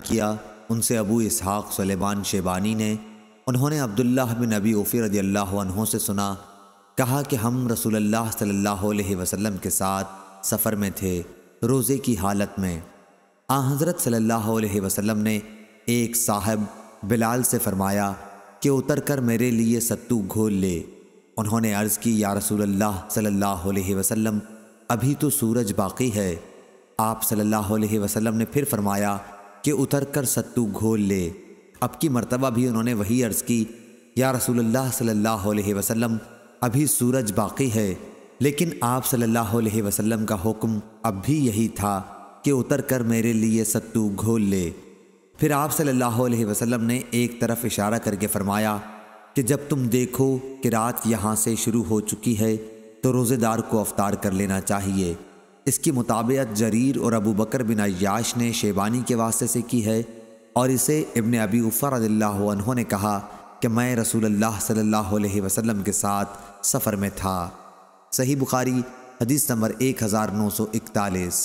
کیا ان سے ابو اسحاق سلیمان شیبانی نے، انہوں نے عبداللہ بن ابی اوفی رضی اللہ عنہ سے سنا، کہا کہ ہم رسول اللہ صلی اللہ علیہ وسلم کے ساتھ سفر میں تھے، روزے کی حالت میں۔ حضرت صلی اللہ علیہ وسلم نے ایک صاحب بلال سے فرمایا کہ اتر کر میرے لیے ستو گھول لے۔ انہوں نے عرض کی، یا رسول اللہ صلی اللہ علیہ وسلم، ابھی تو سورج باقی ہے۔ آپ صلی اللہ علیہ وسلم نے پھر فرمایا کہ اتر کر ستو گھول لے۔ اب کی مرتبہ بھی انہوں نے وہی عرض کی، یا رسول اللہ صلی اللہ علیہ وسلم، ابھی سورج باقی ہے، لیکن آپ صلی اللہ علیہ وسلم کا حکم اب بھی یہی تھا کہ اتر کر میرے لیے ستو گھول لے۔ پھر آپ صلی اللہ علیہ وسلم نے ایک طرف اشارہ کر کے فرمایا کہ جب تم دیکھو کہ رات یہاں سے شروع ہو چکی ہے تو روزے دار کو افطار کر لینا چاہیے۔ اس کی مطابقت جریر اور ابو بکر بن عیاش نے شیبانی کے واسطے سے کی ہے، اور اسے ابن ابی اوفی رضی اللہ عنہ نے کہا کہ میں رسول اللہ صلی اللہ علیہ وسلم کے ساتھ سفر میں تھا۔ صحیح بخاری حدیث نمبر 1941۔